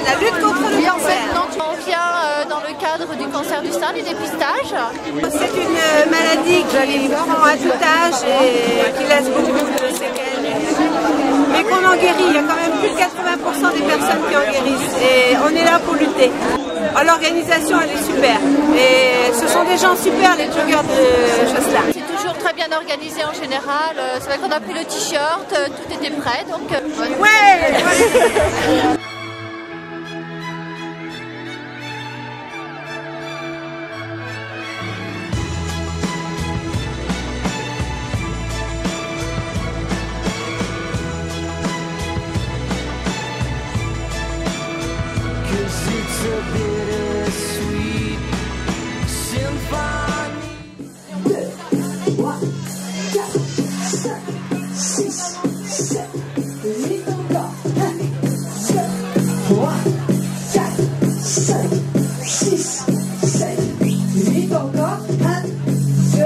La lutte contre le cancer. En fait, on vient dans le cadre du cancer du sein, du dépistage. C'est une maladie qui prend à tout âge et qui laisse beaucoup de séquelles. Mais qu'on en guérit, il y a quand même plus de 80% des personnes qui en guérissent. Et on est là pour lutter. L'organisation, elle est super. Et ce sont des gens super, les joggers de Josselin. C'est toujours très bien organisé en général. C'est vrai qu'on a pris le t-shirt, tout était prêt. Donc, ouais. It's a bittersweet symphony. 2, 3, 4, 5, 6, 7, 8 encore. 1, 2, 3, 4, 5, 6, 7, 8 encore. 1, 2,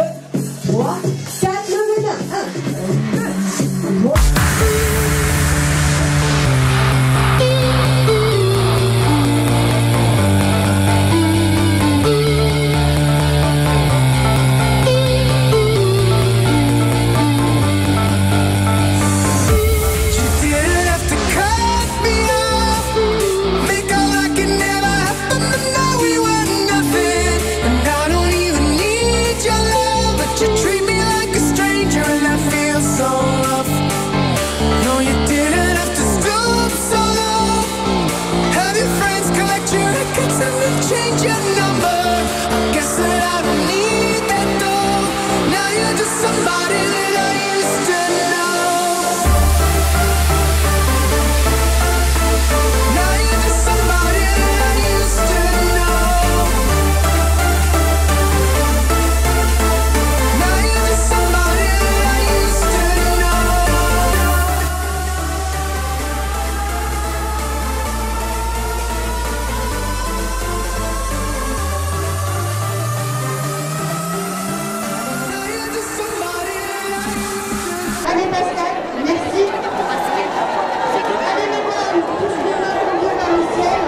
3, 4, levez la main. 1, 2, 3. Change your number. I guess that I don't need that though. Now you're just somebody that I used to know. Now you're just somebody that I used to know. Now you're just somebody that I used to Allez Pascal, merci. Allez mesdames, tous les mains sont bien dans le ciel.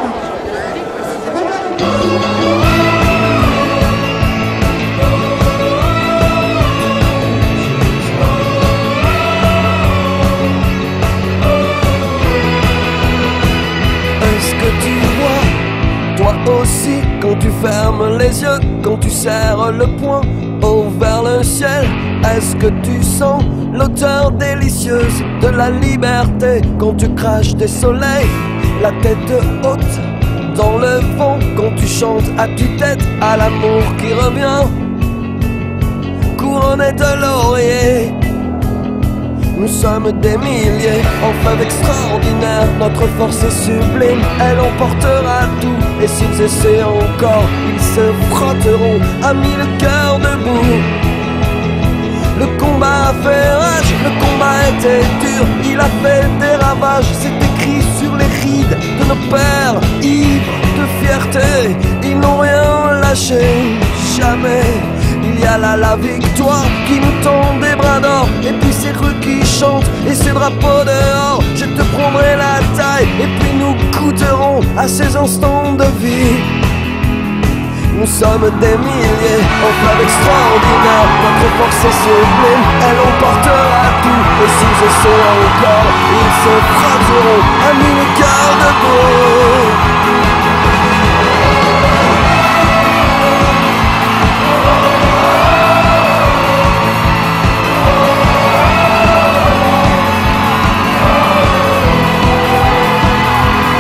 Est-ce que tu vois, toi aussi, quand tu fermes les yeux, quand tu serres le poing haut vers le ciel? Est-ce que tu sens l'odeur délicieuse de la liberté quand tu craches des soleils, la tête haute dans le vent quand tu chantes à tue-tête à l'amour qui revient, couronné de laurier? Nous sommes des milliers, en fève extraordinaire, notre force est sublime, elle emportera tout, et s'ils essaient encore, ils se frotteront à mille cœurs debout. Le combat a fait rage, le combat était dur, il a fait des ravages, c'est écrit sur les rides de nos pères, ivres de fierté, ils n'ont rien lâché, jamais. Il y a là la victoire qui nous tend des bras d'or, et puis ces rues qui chantent et ces drapeaux dehors. Je te prendrai la taille et puis nous goûterons à ces instants de vie. Nous sommes des milliers, en flamme extraordinaire, notre force est sublime, elle emportera tout, et s'ils essaient encore, ils se frotteront à mille cœurs debout.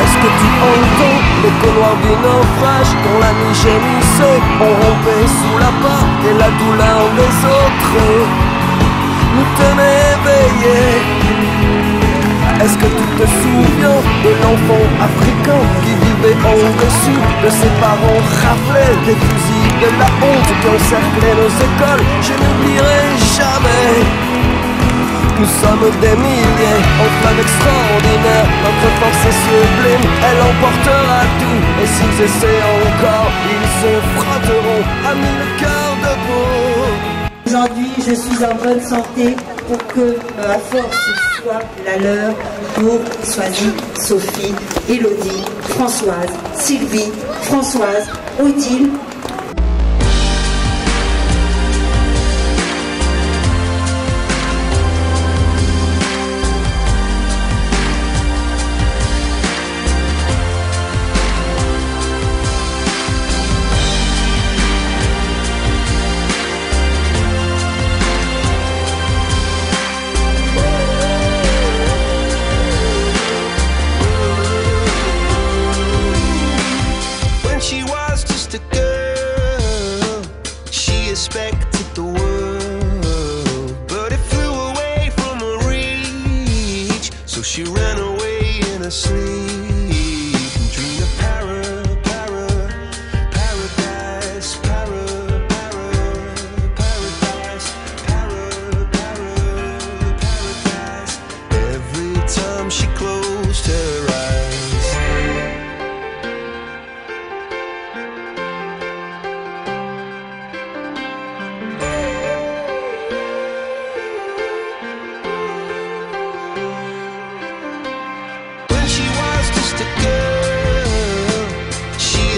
Est-ce que tu entends l'écho noir du naufrage? quand la nuit gémissait, on rompait sous la porte et la douleur des autres nous tenait éveillés. Est-ce que tu te souviens de l'enfant africain qui vivait au-dessus de ses parents raflés, des fusils de la honte qui encerclaient nos écoles? Je n'oublierai jamais. Nous sommes des milliers, en fleuve extraordinaire. Notre force est sublime, elle emportera tout. Et s'ils essaient encore, ils se frotteront à mille cœurs debout. Aujourd'hui, je suis en bonne santé pour que ma force soit la leur pour Soisy, Sophie, Élodie, Françoise, Sylvie, Françoise, Odile. Expected the world, but it flew away from her reach. So she ran away in her sleep and dreamed of paradise, paradise. Every time she closed her eyes.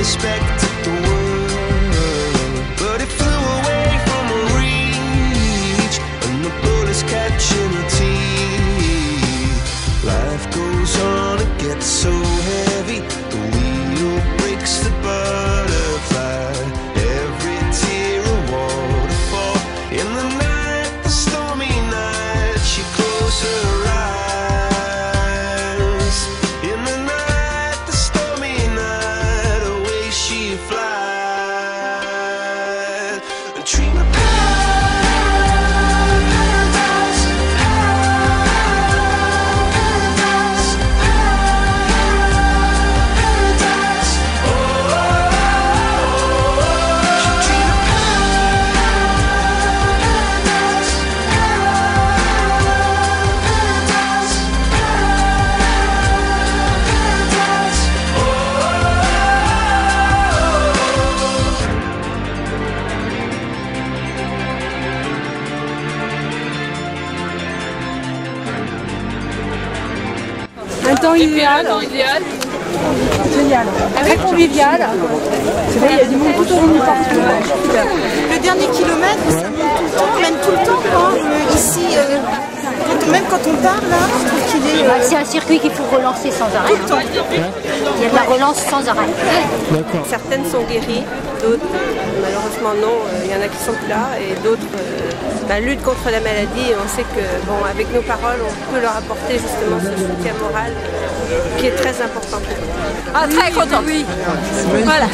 Expected the world, but it flew away from her reach, and the bullets catching her teeth. Life goes on, it gets so heavy, the wheel breaks the butterfly. Every tear a waterfall. In the night, the stormy night, she closed her eyes. In the night, the stormy night, she flies and dream of paradise, paradise, paradise. Oh, she dream of paradise, paradise, paradise. Un temps idéal. Génial. Très convivial. Il y a du monde tout au long du parcours. Le dernier kilomètre, ça monte tout le temps, même tout le temps. Ici, même quand on part là, je trouve qu'il est... C'est un circuit qu'il faut relancer sans arrêt. Tout le temps. Il y a de la relance sans arrêt. Certaines sont guéries, d'autres malheureusement non, il y en a qui sont plus là et d'autres luttent contre la maladie et on sait que bon, avec nos paroles on peut leur apporter justement ce soutien moral qui est très important pour eux. Ah, très contente. Oui. Voilà.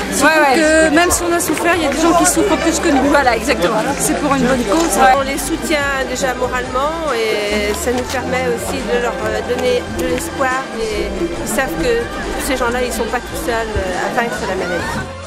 Que même si on a souffert, il y a des gens qui souffrent plus que nous. Voilà, exactement. C'est pour une bonne cause. On les soutient déjà moralement et ça nous permet aussi de leur donner de l'espoir et ils savent que ces gens-là, ils ne sont pas tout seuls à vaincre la maladie.